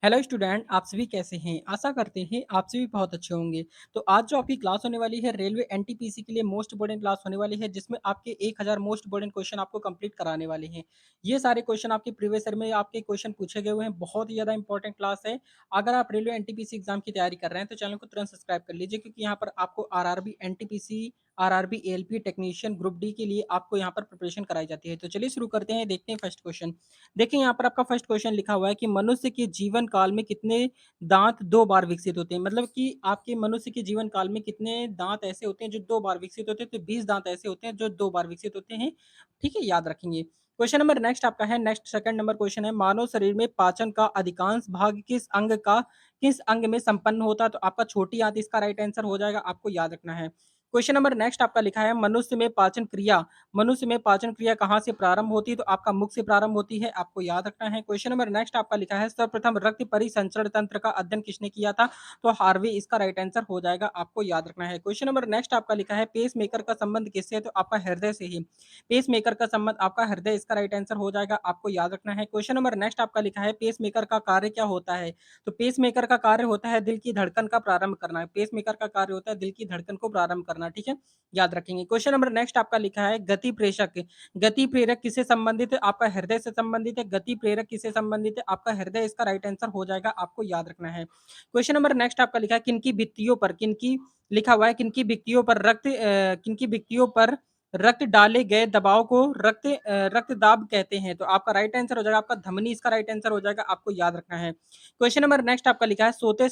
Hello student, आप सभी कैसे हैं? आशा करते हैं आप सभी बहुत अच्छे होंगे। तो आज जो आपकी क्लास होने वाली है रेलवे एनटीपीसी के लिए मोस्ट इम्पोर्टेंट क्लास होने वाली है जिसमें आपके 1000 मोस्ट इम्पोर्टेंट क्वेश्चन आपको कंप्लीट कराने वाले हैं। ये सारे क्वेश्चन आपके प्रीवियस ईयर में आपके क्वेश्चन पूछे गए हुए हैं, बहुत ही ज़्यादा इंपॉर्टेंट क्लास है। अगर आप रेलवे एनटीपीसी एग्जाम की तैयारी कर रहे हैं तो चैनल को तुरंत सब्सक्राइब कर लीजिए क्योंकि यहाँ पर आपको RRB, NTPC, RRB, ALP technician group D के लिए आपको यहाँ पर प्रिपरेशन कराई जाती है। तो चलिए शुरू करते हैं, देखते हैं फर्स्ट क्वेश्चन। देखिए यहाँ पर आपका फर्स्ट क्वेश्चन लिखा हुआ है कि मनुष्य के जीवन काल में कितने दाँत 2 बार विकसित होते हैं। मतलब कि आपके मनुष्य के जीवन काल में कितने दाँत ऐसे होते हैं जो 2 बार विकसित होते हैं, तो 20 दाँत ऐसे होते हैं जो 2 बार विकसित होते हैं। ठीक है, याद रखेंगे। क्वेश्चन नंबर नेक्स्ट आपका है, नेक्स्ट सेकंड नंबर क्वेश्चन है, मानव शरीर में पाचन का अधिकांश भाग किस अंग में संपन्न होता है? तो आपका छोटी आंत इसका राइट आंसर हो जाएगा, आपको याद रखना है। क्वेश्चन नंबर नेक्स्ट आपका लिखा है, मनुष्य में पाचन क्रिया कहाँ से प्रारंभ होती है? तो आपका मुख से प्रारंभ होती है, आपको याद रखना है। क्वेश्चन नंबर नेक्स्ट आपका लिखा है, सर्वप्रथम रक्त परिसंचरण तंत्र का अध्ययन किसने किया था? तो हार्वे इसका राइट आंसर हो जाएगा, आपको याद रखना है। क्वेश्चन नंबर नेक्स्ट आपका लिखा है, पेस मेकर का संबंध किससे है? तो आपका हृदय से ही। पेस मेकर का संबंध आपका हृदय, इसका राइट आंसर हो जाएगा, आपको याद रखना है। क्वेश्चन नंबर नेक्स्ट आपका लिखा है, पेस मेकर का कार्य क्या होता है? तो पेस मेकर का कार्य होता है दिल की धड़कन का प्रारंभ करना। पेस मेकर का कार्य होता है दिल की धड़कन को प्रारंभ करना, ठीक है, याद रखेंगे। क्वेश्चन नंबर नेक्स्ट आपका लिखा है, गति प्रेरक किससे संबंधित है? आपका हृदय से संबंधित है। गति प्रेरक किससे संबंधित है? आपका हृदय, इसका राइट आंसर हो जाएगा, आपको याद रखना है। क्वेश्चन नंबर नेक्स्ट आपका लिखा है, किनकी लिखा हुआ है, किनकी भित्तियों पर रक्त डाले गए दबाव को रक्तदाब कहते हैं? तो आपका राइट आंसर हो जाएगा, आपका धमनी इसका राइट आंसर हो जाएगा, आपको याद रखना है। क्वेश्चन नंबर नेक्स्ट आपका लिखा है, सोते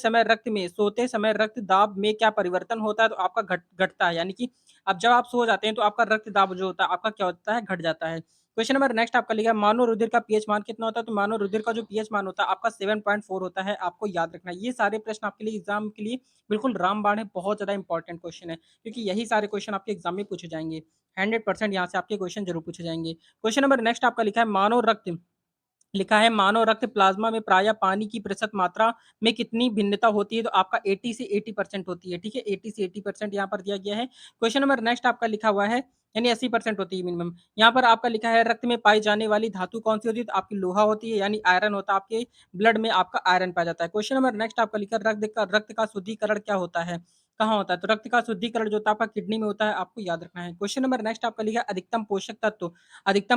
समय रक्त दाब में क्या परिवर्तन होता है? तो आपका घटता है, यानी कि अब जब आप सो जाते हैं तो आपका रक्त दाब जो होता है आपका क्या होता है, घट जाता है। क्वेश्चन नंबर नेक्स्ट आपका लिखा है, मानव रुधिर का पीएच मान कितना होता है? तो मानव रुधिर का जो पीएच मान होता है आपका 7.4 होता है, आपको याद रखना है। ये सारे प्रश्न आपके लिए एग्जाम के लिए बिल्कुल रामबाण है, बहुत ज्यादा इंपॉर्टेंट क्वेश्चन है क्योंकि यही सारे क्वेश्चन आपके एग्जाम में पूछे जाएंगे। 100% यहाँ से आपके क्वेश्चन जरूर पूछे जाएंगे। क्वेश्चन नंबर नेक्स्ट आपका मानव रक्त प्लाज्मा में प्रायः पानी की प्रतिशत मात्रा में कितनी भिन्नता होती है? तो आपका 80 से 80% होती है, ठीक है, 80 से 80% यहाँ पर दिया गया है। क्वेश्चन नंबर नेक्स्ट आपका लिखा हुआ है, यानी 80% होती है मिनिमम। यहाँ पर आपका लिखा है, रक्त में पाई जाने वाली धातु कौन सी होती है? तो आपकी लोहा होती है, यानी आयरन होता है, आपके ब्लड में आपका आयरन पाया जाता है। क्वेश्चन नंबर नेक्स्ट आपका लिखा है, रक्त का शुद्धिकरण क्या होता है, कहाँ होता है? तो रक्त का शुद्धिकरण जो होता है आपका किडनी में होता है, आपको याद रखना है। क्वेश्चन नंबर नेक्स्ट आपका लिखा है, अधिकतम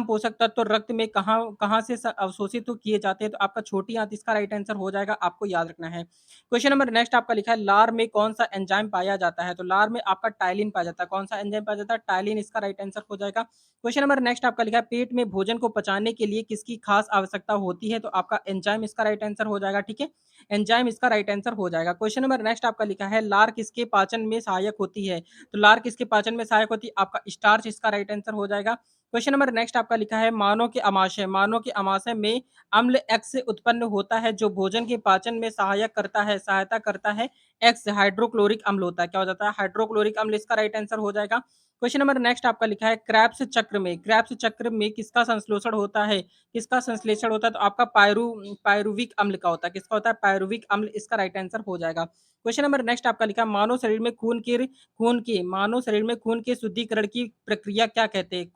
पोषक तत्व रक्त में कहाँ कहाँ से अवशोषित तो किए जाते हैं? तो आपका छोटी आंत इसका राइट आंसर हो जाएगा, आपको याद रखना है। क्वेश्चन नंबर नेक्स्ट आपका लिखा है, लार में कौन सा एंजाइम पाया जाता है? तो लार में आपका टाइलिन पाया जाता है। कौन सा एंजाइम पाया जाता है? टाइलिन, इसका राइट आंसर हो जाएगा। क्वेश्चन नंबर नेक्स्ट आपका लिखा है, पेट में भोजन को पचाने के लिए किसकी खास आवश्यकता होती है? तो आपका एंजाइम, इसका राइट आंसर हो जाएगा, ठीक है, एंजाइम इसका राइट आंसर हो जाएगा। क्वेश्चन नंबर नेक्स्ट आपका लिखा है, लार किसके पाचन में सहायक होती है? तो लार किसके पाचन में सहायक होती है? आपका स्टार्च, इसका राइट आंसर हो जाएगा। क्वेश्चन नंबर नेक्स्ट आपका लिखा है, मानव के आमाशय में अम्ल एक्स उत्पन्न होता है जो भोजन के पाचन में सहायता करता है। एक्स हाइड्रोक्लोरिक अम्ल होता है, क्या हो जाता है? हाइड्रोक्लोरिक अम्ल, इसका राइट आंसर हो जाएगा। क्वेश्चन नंबर नेक्स्ट आपका लिखा है, क्रेब्स चक्र में किसका संश्लेषण होता है? तो आपका पायरुविक अम्ल का होता है। किसका होता है? पायरुविक अम्ल, इसका राइट आंसर हो जाएगा। क्वेश्चन नंबर नेक्स्ट आपका लिखा है, मानव शरीर में खून के शुद्धिकरण की प्रक्रिया क्या कहते हैं?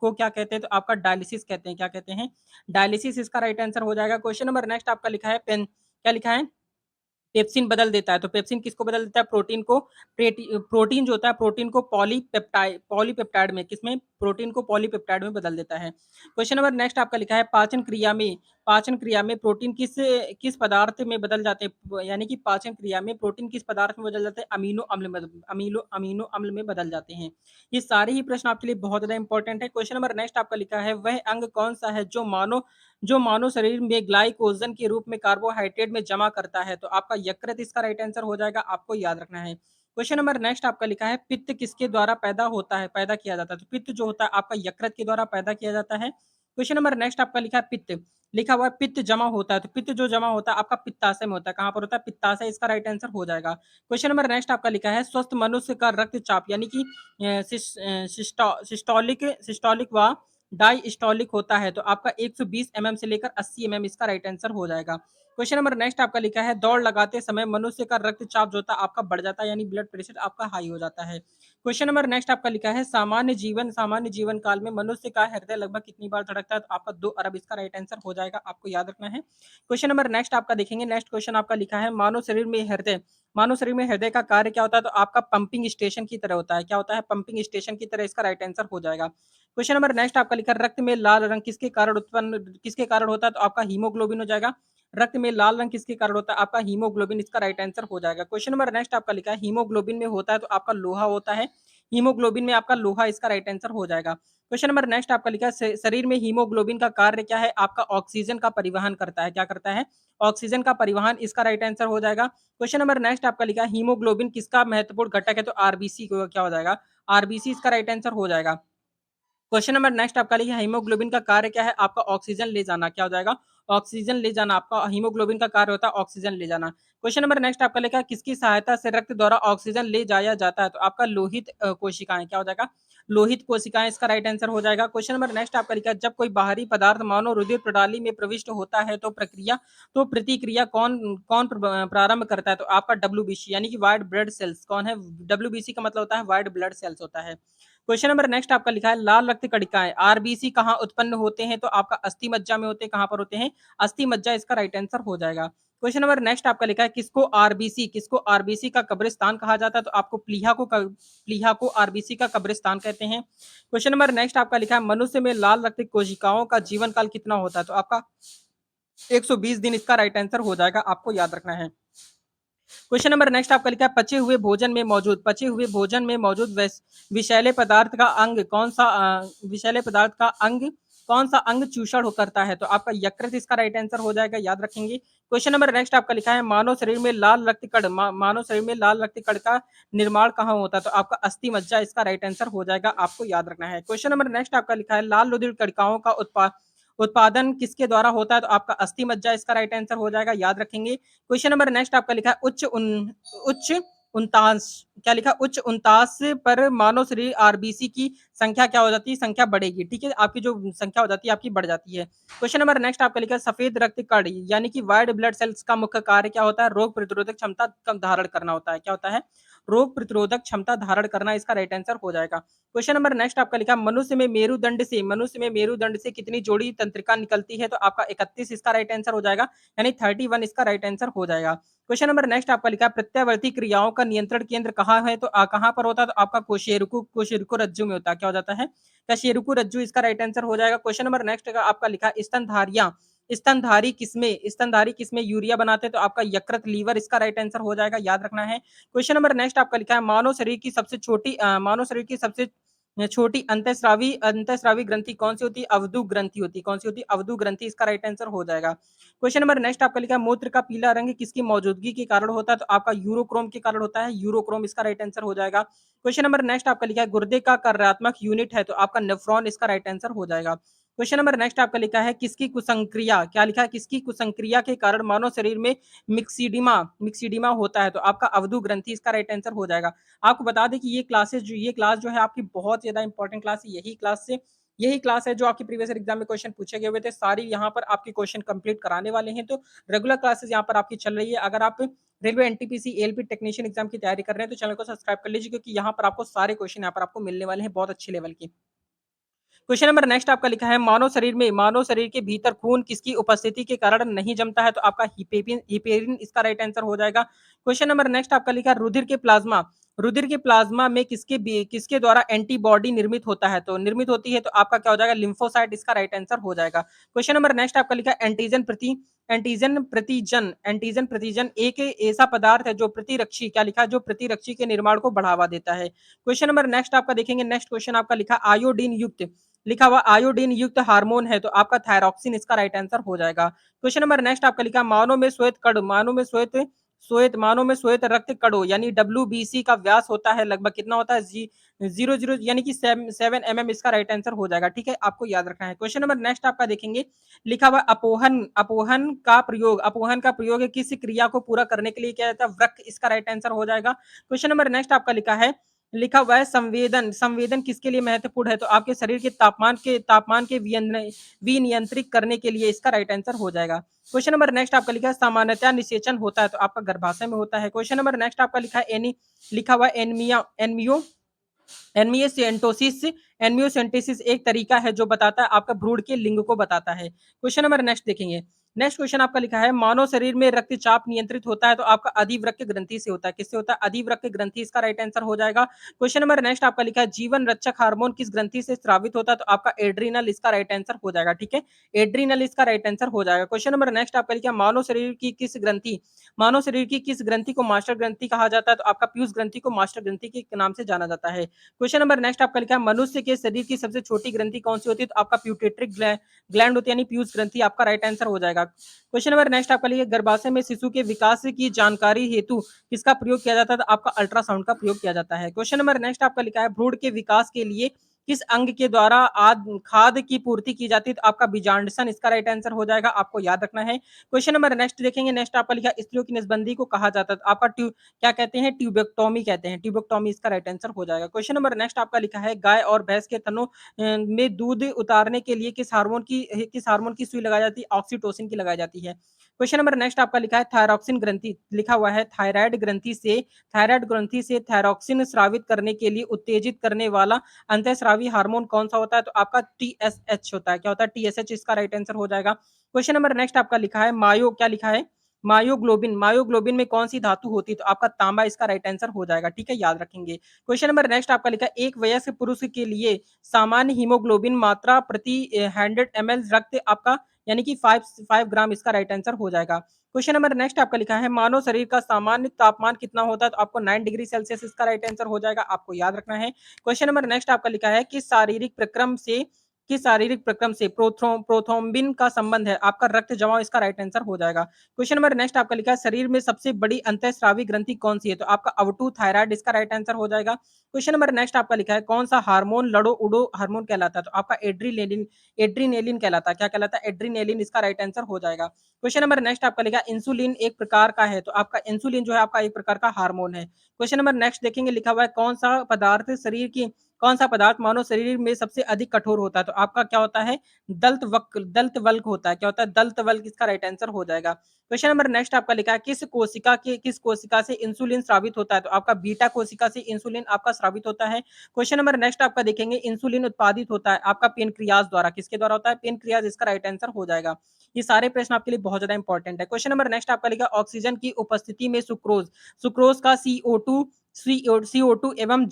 तो आपका डायलिसिस कहते हैं। क्या कहते हैं? डायलिसिस, इसका राइट आंसर हो जाएगा। क्वेश्चन नंबर नेक्स्ट आपका लिखा है, पेन क्या लिखा है, पेप्सिन बदल देता है। तो पेप्सिन किसको बदल देता है? प्रोटीन जो होता है, प्रोटीन को पॉलीपेप्टाइड में, किसमें? प्रोटीन को पॉलीपेप्टाइड में बदल देता है। क्वेश्चन नंबर नेक्स्ट आपका लिखा है, पाचन क्रिया में प्रोटीन किस पदार्थ में बदल जाते हैं? यानी कि पाचन क्रिया में प्रोटीन किस पदार्थ में बदल जाते हैं? अमीनो अम्ल में बदल जाते हैं। ये सारे ही प्रश्न आपके लिए बहुत ज्यादा इंपॉर्टेंट है। क्वेश्चन नंबर नेक्स्ट आपका लिखा है, वह अंग कौन सा है जो मानव शरीर में ग्लाइकोजन के रूप में कार्बोहाइड्रेट में जमा करता है? तो आपका यकृत, इसका राइट आंसर हो जाएगा, आपको याद रखना है। क्वेश्चन नंबर नेक्स्ट आपका लिखा है, पित्त किसके द्वारा पैदा किया जाता है? तो पित्त जो होता है आपका यकृत के द्वारा पैदा किया जाता है। क्वेश्चन नंबर नेक्स्ट आपका लिखा है, लिखा हुआ है, पित्त जमा होता है। तो पित्त जो जमा होता है आपका पित्ताशय में होता है। कहाँ पर होता है? पित्ताशय, इसका राइट आंसर हो जाएगा। क्वेश्चन नंबर नेक्स्ट आपका लिखा है, स्वस्थ मनुष्य का रक्तचाप, यानी कि सिस्टोलिक व डायस्टोलिक होता है, तो आपका 120 एमएम से लेकर 80 एमएम इसका राइट आंसर हो जाएगा। क्वेश्चन नंबर नेक्स्ट आपका लिखा है, दौड़ लगाते समय मनुष्य का रक्तचाप जो होता है आपका बढ़ जाता है, यानी ब्लड प्रेशर आपका हाई हो जाता है। क्वेश्चन नंबर नेक्स्ट आपका लिखा है, सामान्य जीवन काल में मनुष्य का हृदय लगभग कितनी बार धड़कता है, तो आपका 2 अरब इसका राइट आंसर हो जाएगा, आपको याद रखना है। क्वेश्चन नंबर नेक्स्ट आपका देखेंगे, नेक्स्ट क्वेश्चन आपका लिखा है, मानव शरीर में हृदय का कार्य क्या होता है, तो आपका पंपिंग स्टेशन की तरह होता है। क्या होता है? पंपिंग स्टेशन की तरह, इसका राइट आंसर हो जाएगा। क्वेश्चन नंबर नेक्स्ट आपका लिखा, रक्त में लाल रंग किसके कारण होता है, तो आपका हीमोग्लोबिन हो जाएगा। रक्त में लाल रंग किसके कारण होता है, आपका हीमोग्लोबिन, इसका राइट आंसर हो जाएगा। क्वेश्चन नंबर नेक्स्ट आपका लिखा है, हीमोग्लोबिन में होता है तो आपका लोहा होता है, हीमोग्लोबिन में आपका लोहा, इसका राइट आंसर हो जाएगा। क्वेश्चन नंबर नेक्स्ट आपका लिखा है, शरीर में हीमोग्लोबिन का कार्य क्या है, आपका ऑक्सीजन का परिवहन करता है। क्या करता है? ऑक्सीजन का परिवहन, इसका राइट आंसर हो जाएगा। क्वेश्चन नंबर नेक्स्ट आपका लिखा है, हीमोग्लोबिन किसका महत्वपूर्ण घटक है, तो आरबीसी को क्या हो जाएगा, आरबीसी इसका राइट आंसर हो जाएगा। क्वेश्चन नंबर नेक्स्ट आपका लिखा है, हीमोग्लोबिन का कार्य क्या है, आपका ऑक्सीजन ले जाना। क्या हो जाएगा? ऑक्सीजन ले जाना, आपका हीमोग्लोबिन का कार्य होता है ऑक्सीजन ले जाना। क्वेश्चन नंबर नेक्स्ट आपका लिखा है, किसकी सहायता से रक्त द्वारा ऑक्सीजन ले जाया जाता है, तो आपका लोहित कोशिकाएं। क्या हो जाएगा? लोहित कोशिकाएं, इसका राइट आंसर हो जाएगा। क्वेश्चन नंबर नेक्स्ट आपका लिखा है, जब कोई बाहरी पदार्थ मानव रुधिर प्रणाली में प्रविष्ट होता है तो प्रतिक्रिया कौन कौन प्रारंभ करता है, तो आपका डब्ल्यूबीसी, यानी कि व्हाइट ब्लड सेल्स। कौन है? डब्ल्यूबीसी का मतलब होता है व्हाइट ब्लड सेल्स होता है। क्वेश्चन नंबर नेक्स्ट आपका लिखा है, लाल रक्त कणिकाएं आरबीसी कहाँ उत्पन्न होते हैं, तो आपका अस्थि मज्जा में होते हैं। कहां पर होते हैं? अस्थि मज्जा, इसका राइट आंसर हो जाएगा। क्वेश्चन नंबर नेक्स्ट आपका लिखा है, किसको आरबीसी का कब्रिस्तान कहा जाता है, तो आपको प्लीहा को आरबीसी का कब्रिस्तान कहते हैं। क्वेश्चन नंबर नेक्स्ट आपका लिखा है, मनुष्य में लाल रक्त कोशिकाओं का जीवन काल कितना होता है, तो आपका 120 दिन, इसका राइट आंसर हो जाएगा, आपको याद रखना है। क्वेश्चन नंबर नेक्स्ट आपका लिखा है, पचे हुए भोजन में मौजूद विषैले पदार्थ का अंग कौन सा, विषैले पदार्थ का अंग कौन सा अंग चूषण करता है, तो आपका यकृत, इसका राइट आंसर हो जाएगा, याद रखेंगे। क्वेश्चन नंबर नेक्स्ट आपका लिखा है, मानव शरीर में लाल रक्त कण का निर्माण कहाँ होता है, तो आपका अस्थि मज्जा, इसका राइट आंसर हो जाएगा, आपको याद रखना है। क्वेश्चन नंबर नेक्स्ट आपका लिखा है, लाल रुधिर कणिकाओं का उत्पादन किसके द्वारा होता है, तो आपका अस्थि मज्जा, इसका राइट आंसर हो जाएगा, याद रखेंगे। क्वेश्चन नंबर नेक्स्ट आपका लिखा है, उच्च उनतांश, क्या लिखा? उच्च उनतांश पर मानव शरीर आरबीसी की संख्या क्या हो जाती है, संख्या बढ़ेगी। ठीक है, आपकी जो संख्या हो जाती है आपकी बढ़ जाती है। क्वेश्चन नंबर नेक्स्ट आपका लिखा है, सफेद रक्त कण यानी कि व्हाइट ब्लड सेल्स का मुख्य कार्य क्या होता है, रोग प्रतिरोधक क्षमता कम धारण करना होता है। क्या होता है? रोग प्रतिरोधक क्षमता धारण करना, इसका राइट आंसर हो जाएगा। क्वेश्चन नंबर नेक्स्ट आपका लिखा, मनुष्य में मेरुदंड से कितनी जोड़ी तंत्रिका निकलती है, तो आपका 31, इसका राइट आंसर हो जाएगा, यानी 31 इसका राइट आंसर हो जाएगा। क्वेश्चन नंबर नेक्स्ट आपका लिखा, प्रत्यावर्ती क्रियाओं का नियंत्रण केंद्र कहाँ है, तो कहाँ पर होता है, तो आपका कोशेरुको रज्जु में होता है। क्या हो जाता है? कशेरुको रज्जु, इसका राइट आंसर हो जाएगा। क्वेश्चन नंबर नेक्स्ट का आपका लिखा, स्तनधारी किसमें यूरिया बनाते हैं, तो आपका यकृत, लीवर, इसका राइट आंसर हो जाएगा, याद रखना है। क्वेश्चन नंबर नेक्स्ट आपका लिखा है, मानव शरीर की सबसे छोटी अंतःस्रावी ग्रंथि कौन सी होती है, अवधु ग्रंथि होती है। कौन सी होती है? अवधु ग्रंथि, इसका राइट आंसर हो जाएगा। क्वेश्चन नंबर नेक्स्ट आपका लिखा है, मूत्र का पीला रंग किसकी मौजूदगी के कारण होता है, तो आपका यूरोक्रोम के कारण होता है, यूरोक्रोम, इसका राइट आंसर हो जाएगा। क्वेश्चन नंबर नेक्स्ट आपका लिखा है, गुर्दे का कार्यात्मक यूनिट है, तो आपका नेफ्रॉन, इसका राइट आंसर हो जाएगा। क्वेश्चन नंबर नेक्स्ट आपका लिखा है, किसकी कुसंक्रिया, क्या लिखा है, किसकी कुसंक्रिया के कारण मानव शरीर में मिक्सीडिमा होता है, तो आपका अवधु ग्रंथि, इसका राइट आंसर हो जाएगा। आपको बता दें कि ये क्लास जो है आपकी बहुत ज्यादा इंपॉर्टेंट क्लास है। यही क्लास है जो आपके प्रीवियस एग्जाम में क्वेश्चन पूछे गए हुए थे, सारी यहाँ पर आपके क्वेश्चन कंप्लीट कराने वाले हैं। तो रेगुलर क्लासेस यहाँ पर आपकी चल रही है। अगर आप railway NTPC ALP technician exam की तैयारी कर रहे हैं तो चैनल को सब्सक्राइब कर लीजिए, क्योंकि यहाँ पर आपको सारे क्वेश्चन यहाँ पर आपको मिलने वाले हैं बहुत अच्छे लेवल के। क्वेश्चन नंबर नेक्स्ट आपका लिखा है, मानव शरीर के भीतर खून किसकी उपस्थिति के कारण नहीं जमता है, तो आपका हिपेरिन, इसका राइट आंसर हो जाएगा। क्वेश्चन नंबर नेक्स्ट आपका लिखा है, रुधिर के प्लाज्मा में किसके द्वारा एंटीबॉडी निर्मित होता है, तो निर्मित होती है, तो आपका क्या हो जाएगा, लिम्फोसाइट, इसका राइट आंसर हो जाएगा। क्वेश्चन नंबर नेक्स्ट आपका लिखा है, एंटीजन प्रतिजन एक ऐसा पदार्थ है जो प्रतिरक्षी, क्या लिखा है, जो प्रतिरक्षी के निर्माण को बढ़ावा देता है। क्वेश्चन नंबर नेक्स्ट आपका देखेंगे, नेक्स्ट क्वेश्चन आपका लिखा युक्त हार्मोन है, तो आपका थायरॉक्सिन, इसका राइट आंसर हो जाएगा। क्वेश्चन नंबर नेक्स्ट आपका लिखा, मानव में श्वेत रक्त कणों यानी डब्ल्यूबीसी का व्यास होता है लगभग कितना होता है, 0 यानी कि 7 mm, इसका राइट आंसर हो जाएगा। ठीक है, आपको याद रखना है। क्वेश्चन नंबर नेक्स्ट आपका देखेंगे, लिखा हुआ अपोहन का प्रयोग किस क्रिया को पूरा करने के लिए किया जाता है, वृक्क, इसका राइट आंसर हो जाएगा। क्वेश्चन नंबर नेक्स्ट आपका लिखा है, लिखा हुआ है संवेदन, संवेदन किसके लिए महत्वपूर्ण है? तो आपके शरीर के तापमान के विनियंत्रित करने के लिए इसका राइट आंसर हो जाएगा। क्वेश्चन नंबर नेक्स्ट आपका लिखा है सामान्यतः निषेचन होता है, तो आपका गर्भाशय में होता है। क्वेश्चन नंबर नेक्स्ट आपका लिखा है एनी, लिखा हुआ है एनमियो एनमियोसेंटोसिस, एनमियोसेंटेसिस एक तरीका है जो बताता है आपका भ्रूण के लिंग को बताता है। क्वेश्चन नंबर नेक्स्ट देखेंगे। नेक्स्ट क्वेश्चन आपका लिखा है मानव शरीर में रक्तचाप नियंत्रित होता है, तो आपका अधिवृक्क ग्रंथि से होता है। किससे होता है? अधिवृक्क ग्रंथि इसका राइट आंसर हो जाएगा। क्वेश्चन नंबर नेक्स्ट आपका लिखा है जीवन रक्षक हार्मोन किस ग्रंथि से स्रावित होता है? तो आपका एड्रीनल इसका राइट आंसर हो जाएगा। ठीक है, एड्रीनल इसका राइट आंसर हो जाएगा। क्वेश्चन नंबर नेक्स्ट आपका लिखा है मानव शरीर की किस ग्रंथि को मास्टर ग्रंथि कहा जाता है? तो आपका पीयूष ग्रंथि को मास्टर ग्रंथि के नाम से जाना जाता है। क्वेश्चन नंबर नेक्स्ट आपका लिखा है मनुष्य के शरीर की सबसे छोटी ग्रंथि कौन सी होती है? तो आपका प्यूटेट्रिक ग्लैंड होती है, यानी पीयूष ग्रंथि आपका राइट आंसर हो जाएगा। क्वेश्चन नंबर नेक्स्ट आपका लिखा है गर्भाशय में शिशु के विकास की जानकारी हेतु किसका प्रयोग किया जाता है? तो आपका अल्ट्रासाउंड का प्रयोग किया जाता है। क्वेश्चन नंबर नेक्स्ट आपका लिखा है भ्रूण के विकास के लिए किस अंग के द्वारा खाद की पूर्ति की जाती है? तो आपका बीजांडसन इसका राइट आंसर हो जाएगा, आपको याद रखना है। क्वेश्चन नंबर नेक्स्ट देखेंगे। नेक्स्ट आपका लिखा है स्त्रियों की नसबंदी को कहा जाता है, तो आपका क्या कहते हैं? ट्यूबेक्टोमी कहते हैं, ट्यूबेक्टोमी इसका राइट आंसर हो जाएगा। क्वेश्चन नंबर नेक्स्ट आपका लिखा है गाय और भैंस के थनों में दूध उतारने के लिए किस हार्मोन की सुई लगाई जाती है? ऑक्सीटोसिन की लगाई जाती है। क्वेश्चन नंबर नेक्स्ट आपका लिखा है थायरॉक्सिन ग्रंथि, लिखा हुआ है थायराइड ग्रंथि से थायरॉक्सिन स्रावित करने के लिए उत्तेजित करने वाला अंतःस्रावी हार्मोन कौन सा होता है? तो आपका टीएसएच होता है। क्या होता है? टीएसएच इसका राइट आंसर हो जाएगा। क्वेश्चन नंबर नेक्स्ट आपका लिखा है क्या लिखा है? मायोग्लोबिन, मायोग्लोबिन में कौन सी धातु होती है? तो आपका तांबा इसका राइट आंसर हो जाएगा। ठीक है, याद रखेंगे। क्वेश्चन नंबर नेक्स्ट आपका लिखा है एक वयस्क पुरुष के लिए सामान्य हीमोग्लोबिन मात्रा प्रति 100 ml रक्त आपका, यानी कि 5 ग्राम इसका राइट आंसर हो जाएगा। क्वेश्चन नंबर नेक्स्ट आपका लिखा है मानव शरीर का सामान्य तापमान कितना होता है? तो आपको 9 डिग्री सेल्सियस इसका राइट आंसर हो जाएगा, आपको याद रखना है। क्वेश्चन नंबर नेक्स्ट आपका लिखा है किस शारीरिक प्रक्रम से प्रोथ्रोम्बिन का संबंध है? आपका रक्त जमाव इसका राइट आंसर हो जाएगा। क्वेश्चन नंबर नेक्स्ट आपका लिखा है शरीर में सबसे बड़ी अंतःस्रावी ग्रंथि कौन सी है? तो आपका अवटू थायराइड इसका राइट आंसर हो जाएगा। क्वेश्चन नंबर नेक्स्ट आपका लिखा है कौन सा हार्मोन लड़ो उड़ो हार्मोन कहलाता है? तो आपका एड्रीनेलिन कहलाता है। क्या कहलाता है? एड्रीनेलिन इसका राइट आंसर हो जाएगा। क्वेश्चन नंबर नेक्स्ट आपका लिखा है इंसुलिन एक प्रकार का है, तो आपका इंसुलिन जो है आपका एक प्रकार का हार्मोन है। क्वेश्चन नंबर नेक्स्ट देखेंगे, लिखा हुआ है कौन सा पदार्थ मानव शरीर में सबसे अधिक कठोर होता है? तो आपका क्या होता है? दल्त वल्क होता है। क्या होता है? दल्त वल्क इसका राइट आंसर हो जाएगा। क्वेश्चन नंबर नेक्स्ट आपका लिखा है किस कोशिका से इंसुलिन स्रावित होता है? तो आपका बीटा कोशिका से इंसुलिन आपका स्रावित होता है। क्वेश्चन नंबर नेक्स्ट आपका देखेंगे इंसुलिन उत्पादित होता है आपका पेनक्रियाज द्वारा। किसके द्वारा होता है? पेनक्रियाज इसका राइट आंसर हो जाएगा। ये सारे प्रश्न आपके लिए बहुत ज्यादा इंपॉर्टेंट है। क्वेश्चन नंबर नेक्स्ट आपका लिखा ऑक्सीजन की उपस्थिति में सुक्रोज का CO2 एवं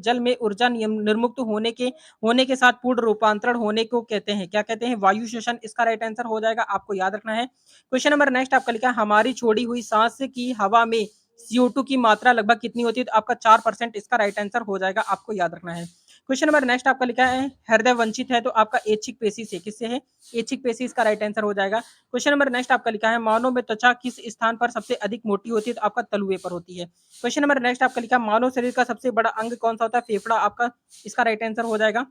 जल में ऊर्जा निर्मुक्त होने के साथ पूर्ण रूपांतरण होने को कहते हैं। क्या कहते हैं? वायु श्वसन इसका राइट आंसर हो जाएगा, आपको याद रखना है। क्वेश्चन नंबर नेक्स्ट आपका लिखा है हमारी छोड़ी हुई सांस की हवा में CO2 की मात्रा लगभग कितनी होती है? तो आपका 4% इसका राइट आंसर हो जाएगा, आपको याद रखना है। क्वेश्चन नंबर नेक्स्ट आपका लिखा है हृदय वंचित है, तो आपका ऐच्छिक पेशी से, किससे है? ऐच्छिक पेशी इसका राइट आंसर हो जाएगा। क्वेश्चन नंबर नेक्स्ट आपका लिखा है मानव में त्वचा किस स्थान पर सबसे अधिक मोटी होती है? तो आपका तलुए पर होती है। क्वेश्चन नंबर नेक्स्ट आपका लिखा है मानव शरीर का सबसे बड़ा अंग कौन सा होता है? फेफड़ा आपका इसका राइट आंसर हो जाएगा।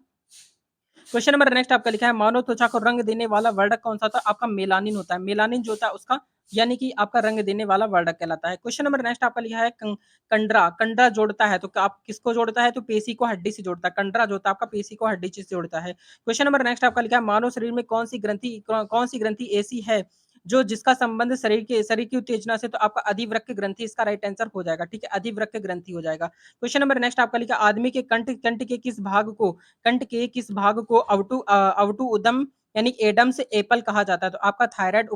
क्वेश्चन नंबर नेक्स्ट आपका लिखा है मानव त्वचा को रंग देने वाला वर्णक कौन सा होता है? आपका मेलानिन होता है। मेलानिन जो होता है उसका, यानी कि आपका रंग देने वाला वर्णक कहलाता है। क्वेश्चन नंबर नेक्स्ट आपका लिखा है कंडरा जोड़ता है, तो आप किसको जोड़ता है? तो पेशी को हड्डी से जोड़ता है। कंडरा जो होता है आपका पेशी को हड्डी से जोड़ता है। क्वेश्चन नंबर नेक्स्ट आपका लिखा है मानव शरीर में कौन सी ग्रंथि ऐसी है जो जिसका संबंध शरीर की उत्तेजना से? तो आपका अधिवृक्क ग्रंथि इसका राइट आंसर हो जाएगा। ठीक है, अधिवृक्क ग्रंथि हो जाएगा। क्वेश्चन नंबर नेक्स्ट आपका लिखा आदमी के कंठ के किस भाग को अवटु उदम, यानी एडम्स एपल कहा जाता है? तो आपका थायराइड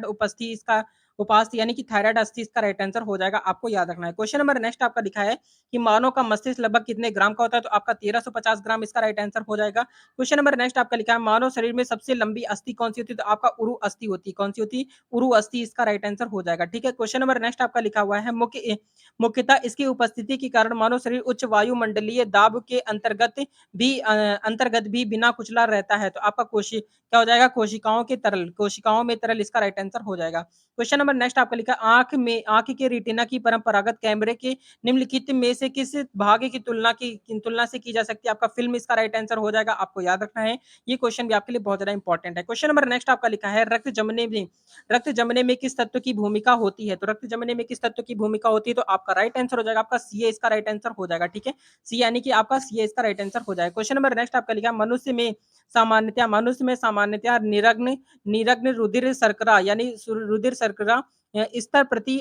उपस्थि इसका उपास्थि, यानी कि थायराइड अस्थि इसका राइट आंसर हो जाएगा, आपको याद रखना है। क्वेश्चन नंबर नेक्स्ट आपका लिखा है कि मानव का मस्तिष्क लगभग कितने ग्राम का होता है? तो आपका 1350 ग्राम इसका राइट आंसर हो जाएगा। क्वेश्चन नंबर नेक्स्ट आपका लिखा है मानव शरीर में सबसे लंबी अस्थि कौन सी होती है? तो आपका उरु अस्थि होती है। कौन सी होती है? उरु अस्थि इसका राइट आंसर हो जाएगा। ठीक है, क्वेश्चन नंबर नेक्स्ट आपका लिखा हुआ है मुख्यतः इसकी उपस्थिति के कारण मानव शरीर उच्च वायुमंडलीय दाब के अंतर्गत भी बिना कुचला रहता है। तो आपका क्या हो जाएगा? कोशिकाओं में तरल इसका राइट आंसर हो जाएगा। क्वेश्चन नंबर नंबर नेक्स्ट आपका लिखा है आंख के रेटिना की परंपरागत कैमरे के निम्नलिखित में से किस भाग की तुलना से की जा सकती है? आपका फिल्म इसका राइट आंसर हो जाएगा, आपको याद रखना है। ये क्वेश्चन भी आपके लिए बहुत ज्यादा इंपॉर्टेंट है। क्वेश्चन नंबर नेक्स्ट आपका लिखा है रक्त जमने में किस तत्व की भूमिका होती है? तो रक्त जमने में किस तत्व की भूमिका होती है? तो आपका राइट आंसर हो जाएगा आपका सी है, इसका राइट आंसर हो जाएगा। ठीक है, सी यानी कि आपका सी है, इसका राइट आंसर हो जाएगा। क्वेश्चन नंबर नेक्स्ट आपका लिखा मनुष्य में सामान्यतः निरग्न रुधिर शर्करा यानी रुधिर शर्करा स्तर प्रति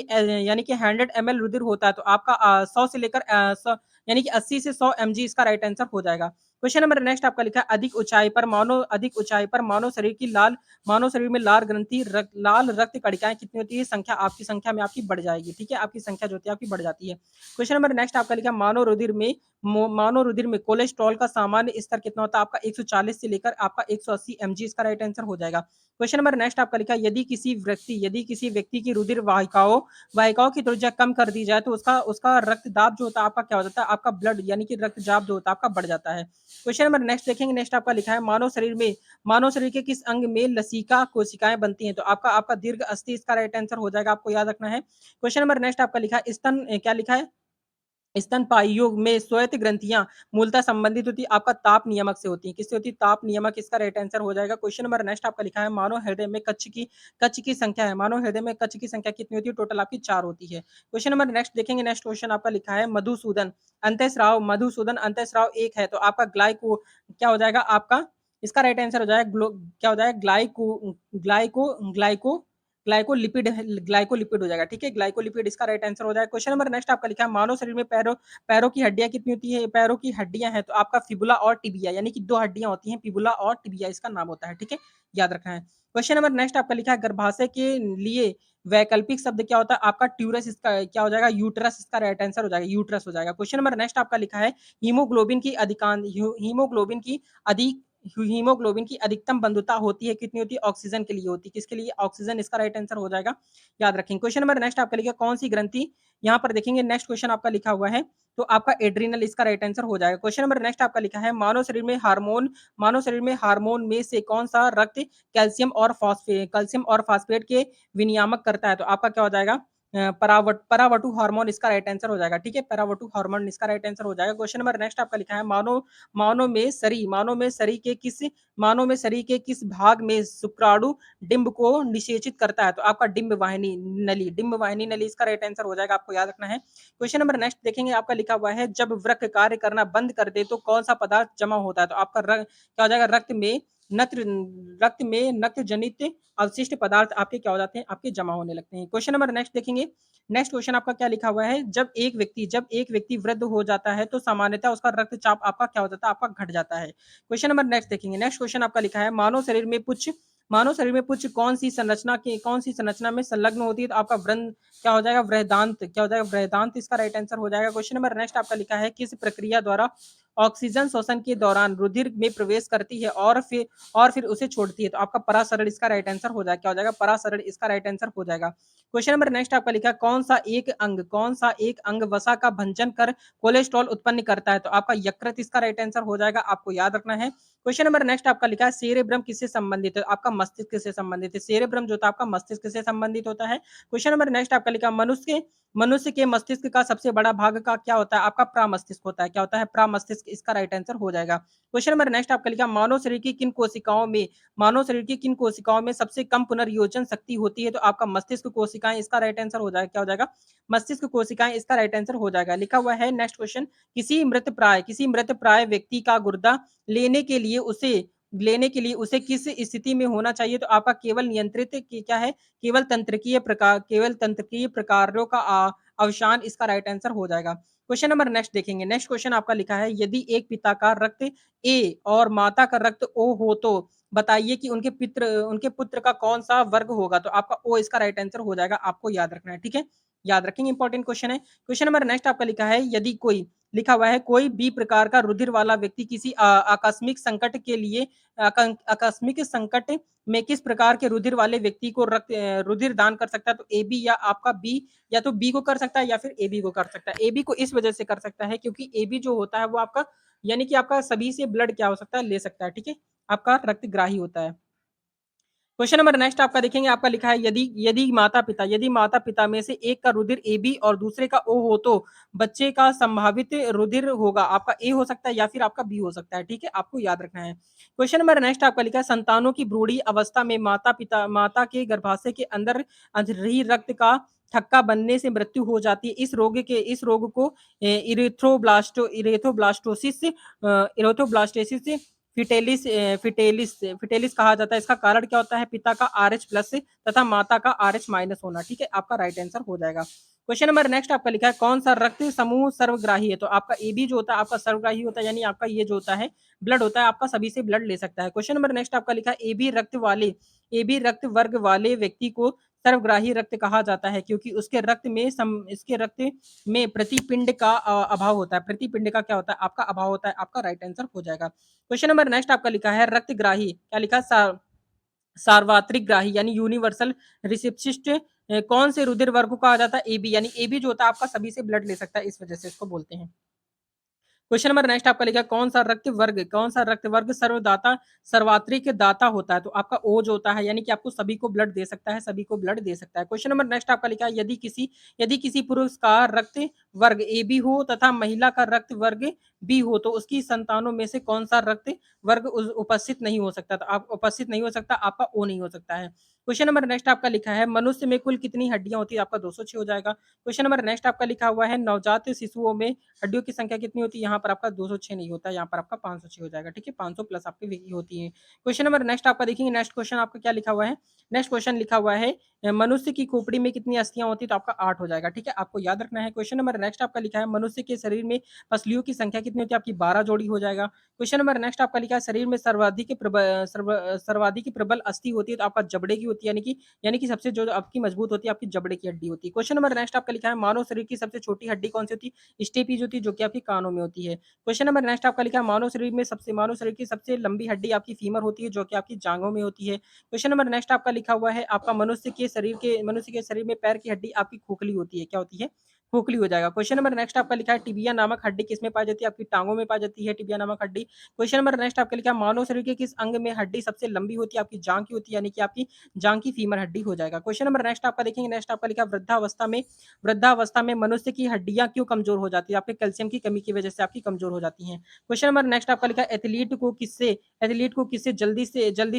यानी कि 100 ml रुधिर होता है। तो आपका 100 से लेकर 100 यानी कि 80 से 100 mg इसका राइट आंसर हो जाएगा। क्वेश्चन नंबर नेक्स्ट आपका लिखा है अधिक ऊंचाई पर मानव शरीर में लाल रक्त कणिकाएं कितनी होती है? संख्या में आपकी बढ़ जाएगी। ठीक है, आपकी संख्या जो होती है आपकी बढ़ जाती है। क्वेश्चन नंबर नेक्स्ट आपका लिखा मानव रुधिर में कोलेस्ट्रॉल का सामान्य स्तर कितना होता है? आपका 140 से लेकर आपका 180 mg इसका राइट आंसर हो जाएगा। क्वेश्चन नंबर नेक्स्ट आपका लिखा यदि किसी व्यक्ति की रुधिर वाहिकाओं की त्रिज्या कम कर दी जाए तो उसका उसका रक्तदाब जो होता है आपका क्या हो जाता है? आपका ब्लड यानी कि रक्तचाप जो होता है आपका बढ़ जाता है। क्वेश्चन नंबर नेक्स्ट देखेंगे। नेक्स्ट आपका लिखा है मानव शरीर के किस अंग में लसिका कोशिकाएं बनती हैं? तो आपका आपका दीर्घ अस्थि इसका राइट आंसर हो जाएगा, आपको याद रखना है। क्वेश्चन नंबर नेक्स्ट आपका लिखा है क्या लिखा है? स्तनपायियों में श्वेत ग्रंथियां मूलतः संबंधित होती है आपका ताप नियामक से होती है। किससे होती है? ताप नियामक, इसका राइट आंसर हो जाएगा। क्वेश्चन नंबर नेक्स्ट आपका लिखा है मानव हृदय की संख्या है। मानव हृदय में कच्छ की संख्या कितनी होती है? टोटल आपकी 4 होती है। क्वेश्चन नंबर नेक्स्ट देखेंगे। नेक्स्ट क्वेश्चन आपका लिखा है मधुसूदन अंतःस्राव एक है तो आपका ग्लाइको क्या हो जाएगा? आपका इसका राइट आंसर हो जाएगा क्या हो जाएगा? ग्लाइको ग्लाइको ग्लाइकोलिपिड हो जाएगा। ठीक है, ग्लाइकोलिपिड इसका राइट आंसर हो जाएगा। क्वेश्चन नंबर नेक्स्ट आपका लिखा है मानव शरीर में पैरों की हड्डियां कितनी होती है? पैरों की हड्डियां हैं तो आपका फिबुला और टिबिया यानी कि 2 हड्डियां होती हैं, फिबुला और टिबिया इसका नाम होता है। ठीक है, याद रखना है। क्वेश्चन नंबर नेक्स्ट आपका लिखा है गर्भाशय के लिए वैकल्पिक शब्द क्या होता है? आपका ट्यूरस, इसका क्या हो जाएगा? यूट्रस इसका राइट आंसर हो जाएगा, यूट्रस हो जाएगा। क्वेश्चन नंबर नेक्स्ट आपका लिखा है हीमोग्लोबिन की अधिक हीमोग्लोबिन की अधिकतम बंधुता होती है कितनी होती है? ऑक्सीजन के लिए होती है। किसके लिए? ऑक्सीजन, इसका राइट आंसर हो जाएगा, याद रखेंगे। क्वेश्चन नंबर नेक्स्ट आपका लिखा कौन सी ग्रंथि, यहाँ पर देखेंगे नेक्स्ट क्वेश्चन आपका लिखा हुआ है तो आपका एड्रीनल इसका राइट आंसर हो जाएगा। क्वेश्चन नंबर नेक्स्ट आपका लिखा है मानव शरीर में हार्मोन में से कौन सा रक्त कैल्शियम और फास्फेट के विनियामक करता है? तो आपका क्या हो जाएगा? परावटु हार्मोन इसका राइट आंसर हो जाएगा। ठीक है, परावटु हार्मोन इसका राइट आंसर हो जाएगा। क्वेश्चन नंबर नेक्स्ट आपका लिखा है मानव में शरीर के किस भाग में शुक्राणु डिंब को निषेचित करता है? तो आपका डिंब वाहिनी नली इसका राइट आंसर हो जाएगा, आपको याद रखना है। क्वेश्चन नंबर नेक्स्ट देखेंगे। आपका लिखा हुआ है जब वृक्क कार्य करना बंद कर दे तो कौन सा पदार्थ जमा होता है? तो आपका क्या हो जाएगा? रक्त जनित अवशिष्ट पदार्थ आपके क्या हो जाते हैं? आपके जमा होने लगते हैं। क्वेश्चन नंबर नेक्स्ट देखेंगे। नेक्स्ट क्वेश्चन आपका क्या लिखा हुआ है? जब एक व्यक्ति वृद्ध हो जाता है तो सामान्यतः उसका रक्तचाप आपका क्या हो जाता है? आपका घट जाता है। क्वेश्चन नंबर नेक्स्ट देखेंगे। नेक्स्ट क्वेश्चन आपका लिखा है मानव शरीर में पुच्छ कौन सी संरचना में संलग्न होती है? तो आपका व्रन क्या हो जाएगा? वृहदांत इसका राइट आंसर हो जाएगा। क्वेश्चन नंबर नेक्स्ट आपका लिखा है किस प्रक्रिया द्वारा ऑक्सीजन शोषण के दौरान रुधिर में प्रवेश करती है और फिर उसे छोड़ती है? तो आपका परासरण इसका राइट आंसर हो जाएगा, क्या हो जाएगा? परासरण इसका राइट आंसर हो जाएगा। क्वेश्चन नंबर नेक्स्ट आपका लिखा है कौन सा एक अंग वसा का भंजन कर कोलेस्ट्रॉल उत्पन्न करता है? तो आपका यकृत इसका राइट आंसर हो जाएगा, आपको याद रखना है। क्वेश्चन नंबर नेक्स्ट आपका लिखा है सेरेब्रम किससे संबंधित है? आपका मस्तिष्क से संबंधित है। सेरेब्रम जो था आपका मस्तिष्क से संबंधित होता है। क्वेश्चन नंबर नेक्स्ट आपका लिखा मनुष्य के मस्तिष्क का सबसे बड़ा भाग का क्या होता है? आपका प्रामस्तिष्क होता है। क्या होता है? प्रामस्तिष्क, इसका राइट आंसर हो जाएगा। क्वेश्चन नंबर नेक्स्ट आपका लिखा मानव शरीर की किन कोशिकाओं में सबसे कम पुनर्योजन शक्ति होती है? तो आपका मस्तिष्क कोशिकाएं इसका राइट आंसर हो जाएगा, क्या हो जाएगा? मस्तिष्क कोशिकाएं इसका राइट आंसर हो जाएगा। लिखा हुआ है नेक्स्ट क्वेश्चन किसी मृत प्राय व्यक्ति का गुर्दा लेने के लिए उसे किस स्थिति में होना चाहिए? तो आपका केवल तंत्रिकीय प्रकारों का अवसान इसका राइट आंसर हो जाएगा। क्वेश्चन नंबर नेक्स्ट देखेंगे। नेक्स्ट क्वेश्चन आपका लिखा है यदि एक पिता का रक्त ए और माता का रक्त ओ हो तो बताइए कि उनके पुत्र का कौन सा वर्ग होगा? तो आपका ओ इसका राइट आंसर हो जाएगा, आपको याद रखना है। ठीक है, याद रखेंगे, इंपॉर्टेंट क्वेश्चन है। क्वेश्चन नंबर नेक्स्ट आपका लिखा है यदि कोई लिखा हुआ है कोई बी प्रकार का रुधिर वाला व्यक्ति किसी आकस्मिक संकट में किस प्रकार के रुधिर वाले व्यक्ति को रुधिर दान कर सकता है? तो ए बी या आपका बी, या तो बी को कर सकता है या फिर ए बी को कर सकता है। ए बी को इस वजह से कर सकता है क्योंकि ए बी जो होता है वो आपका यानी कि आपका सभी से ब्लड क्या हो सकता है? ले सकता है। ठीक है, आपका रक्तग्राही होता है। क्वेश्चन नंबर नेक्स्ट आपका देखेंगे, आपका लिखा है यदि यदि माता पिता में से एक का रुधिर ए बी और दूसरे का ओ हो तो बच्चे का संभावित रुधिर होगा, आपका ए हो सकता है या फिर आपका बी हो सकता है। ठीक है, आपको याद रखना है। क्वेश्चन नंबर नेक्स्ट आपका लिखा है संतानों की भ्रूणी अवस्था में माता के गर्भाशय के अंदर अधरी रक्त का थक्का बनने से मृत्यु हो जाती है। इस रोग को इरेथ्रोब्लास्टोसिस फिटेलिस कहा जाता है। इसका कारण क्या होता है? पिता का RH प्लस तथा माता का RH माइनस होना। ठीक है, आपका राइट आंसर हो जाएगा। क्वेश्चन नंबर नेक्स्ट आपका लिखा है कौन सा रक्त समूह सर्वग्राही है? तो आपका ए बी जो होता है आपका सर्वग्राही होता है, यानी आपका ये जो होता है ब्लड होता है, आपका सभी से ब्लड ले सकता है। क्वेश्चन नंबर नेक्स्ट आपका लिखा है ए बी रक्त वर्ग वाले व्यक्ति को सर्वग्राही रक्त कहा जाता है क्योंकि इसके रक्त में प्रतिपिंड का अभाव होता है। प्रतिपिंड का क्या होता है? आपका अभाव होता है। आपका राइट आंसर हो जाएगा। क्वेश्चन नंबर नेक्स्ट आपका लिखा है रक्तग्राही, क्या लिखा है? सार्वत्रिक ग्राही यानी यूनिवर्सल रिसिप्शिस्ट कौन से रुधिर वर्ग को कहा जाता है? ए बी, यानी ए बी जो होता है आपका सभी से ब्लड ले सकता है, इस वजह से इसको बोलते हैं। क्वेश्चन नंबर नेक्स्ट आपका लिखा है कौन सा रक्त वर्ग सर्वात्रिक दाता होता है? तो आपका ओ जो होता है, यानी कि आपको सभी को ब्लड दे सकता है, सभी को ब्लड दे सकता है। क्वेश्चन नंबर नेक्स्ट आपका लिखा है यदि किसी पुरुष का रक्त वर्ग ए बी हो तथा महिला का रक्त वर्ग बी हो तो उसकी संतानों में से कौन सा रक्त वर्ग उपस्थित नहीं हो सकता? तो आप उपस्थित नहीं हो सकता, आपका ओ नहीं हो सकता है। क्वेश्चन नंबर नेक्स्ट आपका लिखा है मनुष्य में कुल कितनी हड्डियां होती है? आपका 206 हो जाएगा। क्वेश्चन नंबर नेक्स्ट आपका लिखा हुआ है नवजात शिशुओं में हड्डियों की संख्या कितनी होती है? यहाँ पर आपका 206 नहीं होता, यहाँ पर आपका 506 हो जाएगा। ठीक है, 500 प्लस आपकी विकी होती है। क्वेश्चन नंबर नेक्स्ट आपका देखेंगे, नेक्स्ट क्वेश्चन आपका क्या लिखा हुआ है? नेक्स्ट क्वेश्चन लिखा हुआ है मनुष्य की खोपड़ी में कितनी अस्थियां होती है? तो आपका 8 हो जाएगा। ठीक है, आपको याद रखना है। क्वेश्चन नंबर नेक्स्ट आपका लिखा है मनुष्य के शरीर में पसलियों की संख्या कितनी होती है? आपकी 12 जोड़ी हो जाएगा। क्वेश्चन नंबर नेक्स्ट आपका लिखा है शरीर में सर्वाधिक प्रबल अस्थि होती है? तो आपका जबड़े की होती है, यानी कि सबसे जो आपकी मजबूत होती है आपकी जबड़े की हड्डी होती है। क्वेश्चन नंबर नेक्स्ट आपका लिखा है मानव शरीर की सबसे छोटी हड्डी कौन सी होती है? स्टेपीज होती है, जो कि आपकी कानों में होती है। क्वेश्चन नंबर नेक्स्ट आपका लिखा है मानव शरीर की सबसे लंबी हड्डी आपकी फीमर होती है, जो कि आपकी जांघों में होती है। क्वेश्चन नंबर नेक्स्ट आपका लिखा हुआ है आपका मनुष्य के शरीर में पैर की हड्डी आपकी खोखली होती है, क्या होती है? खोखली हो जाएगा। क्वेश्चन नंबर नेक्स्ट आपका लिखा है टिबिया नामक हड्डी किसमें पाई जाती है? आपकी टांगों में पाई जाती है टिबिया नामक हड्डी। क्वेश्चन नंबर नेक्स्ट आपका लिखा है मानव शरीर के किस अंग में हड्डी सबसे लंबी होती है? आपकी जांघ की होती है, यानी कि आपकी जांघ की फीमर हड्डी हो जाएगा। क्वेश्चन नंबर नेक्स्ट आपका देखेंगे, नेक्स्ट आपका लिखा है वृद्धावस्था में मनुष्य की हड्डियां क्यों कमजोर हो जाती है? आपके कैल्शियम की कमी की वजह से आपकी कमजोर हो जाती हैं। क्वेश्चन नंबर नेक्स्ट आपका लिखा है एथलीट को किससे जल्दी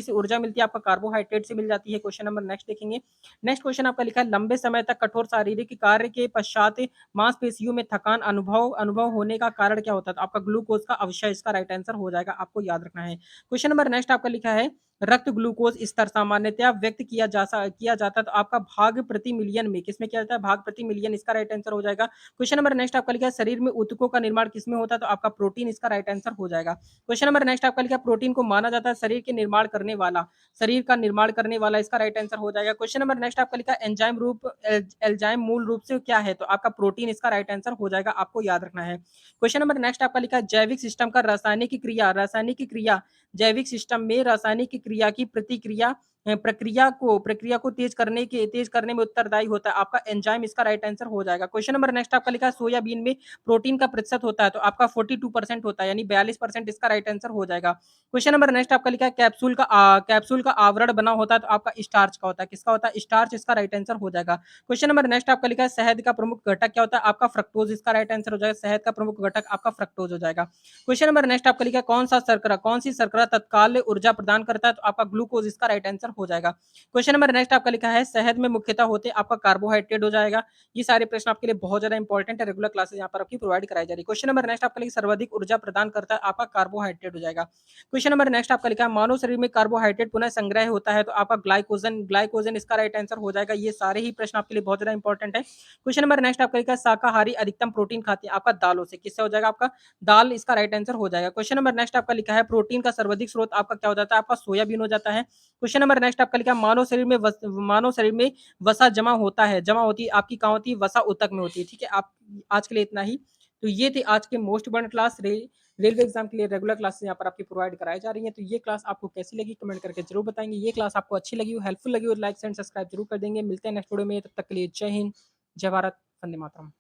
से ऊर्जा मिलती है? आपका कार्बोहाइड्रेट से मिल जाती है। क्वेश्चन नंबर नेक्स्ट देखेंगे, नेक्स्ट क्वेश्चन आपका लिखा है लंबे समय तक कठोर शारीरिक कार्य के पश्चात मांसपेशियों में थकान अनुभव होने का कारण क्या होता है? तो आपका ग्लूकोज का अवशय इसका राइट आंसर हो जाएगा, आपको याद रखना है। क्वेश्चन नंबर नेक्स्ट आपका लिखा है रक्त ग्लूकोज स्तर सामान्यतया व्यक्त किया जाता है, तो आपका भाग प्रति मिलियन में किसमें किया जाता है? भाग प्रति मिलियन, इसका राइट आंसर हो जाएगा। क्वेश्चन नंबर नेक्स्ट आपका लिखा है शरीर में ऊतकों का निर्माण किसमें होता है? तो आपका प्रोटीन, इसका राइट आंसर हो जाएगा। क्वेश्चन नंबर नेक्स्ट आपका लिखा है प्रोटीन को माना जाता है शरीर का निर्माण करने वाला, इसका राइट आंसर हो जाएगा। क्वेश्चन नंबर नेक्स्ट आपका लिखा है एंजाइम मूल रूप से क्या है? तो आपका प्रोटीन, इसका राइट आंसर हो जाएगा, आपको याद रखना है। क्वेश्चन नंबर नेक्स्ट आपका लिखा है जैविक सिस्टम का रासायनिक क्रिया जैविक सिस्टम में रासायनिक क्रिया की प्रक्रिया को तेज करने में उत्तरदायी होता है, आपका एंजाइम, इसका राइट आंसर हो जाएगा। क्वेश्चन नंबर नेक्स्ट आपका लिखा है सोयाबीन में प्रोटीन का प्रतिशत होता है, तो आपका 42% होता है, यानी 42%, इसका राइट आंसर हो जाएगा। क्वेश्चन नंबर नेक्स्ट आपका लिखा है कैप्सूल का आवरण बना होता है, तो आपका स्टार्च का होता है, किसका होता है? स्टार्च, इसका राइट आंसर हो जाएगा। क्वेश्चन नंबर नेक्स्ट आपका लिखा है शहद का प्रमुख घटक क्या होता है? आपका फ्रक्टोज, इसका राइट आंसर हो जाएगा। शहद का प्रमुख घटक आपका फ्रक्टोज हो जाएगा। क्वेश्चन नंबर नेक्स्ट आपका लिखा है कौन सी शर्करा तत्काल ऊर्जा प्रदान करता है? तो आपका ग्लूकोज, इसका राइट आंसर हो जाएगा। क्वेश्चन नंबर नेक्स्ट आपका लिखा है शहद में मुख्यतः होते आपका कार्बोहाइड्रेट हो जाएगा। ये सारे प्रश्न आपके लिए बहुत ज्यादा इंपॉर्टेंट है, रेगुलर क्लासेस यहाँ पर आपकी प्रोवाइड कराई जा रही है। क्वेश्चन नंबर नेक्स्ट आपका लिखा सर्वाधिक ऊर्जा प्रदान करता है, आपका कार्बोहाइड्रेट हो जाएगा। क्वेश्चन नंबर नेक्स्ट आपका लिखा है मानव शरीर में कार्बोहाइड्रेट पुनः संग्रह होता है, तो आपका ग्लाइकोजन इसका राइट आंसर हो जाएगा। ये सारे ही प्रश्न आपके लिए बहुत ज्यादा इंपॉर्टेंट है। क्वेश्चन नंबर नेक्स्ट आपका लिखा है शाकाहारी अधिकतम प्रोटीन खाते हैं, आपका दालों से, किससे हो जाएगा? आपका दाल, इसका राइट आंसर हो जाएगा। क्वेश्चन नंबर नेक्स्ट आपका लिखा है प्रोटीन का सर्वाधिक स्रोत आपका क्या हो जाता है? आपका सोयाबीन हो जाता है। क्वेश्चन नंबर नेक्स्ट आपका लिखा है मानव शरीर में वसा जमा होती है, आपकी कहाँ होती है? वसा ऊतक में होती है। ठीक है, आप आज के लिए इतना ही। तो ये थे आज के most important class railway exam के लिए रेगुलर क्लासेस यहाँ पर आपकी प्रोवाइड कराई जा रही है। तो ये क्लास आपको कैसी लगी कमेंट करके जरूर बताएंगे। ये क्लास आपको अच्छी लगी हो, हेल्पफुल लगी हो, लाइक एंड सब्सक्राइब जरूर कर देंगे। मिलते हैं नेक्स्ट वीडियो में, तब तक के लिए जय हिंद, जय भारत, वंदे मातरम।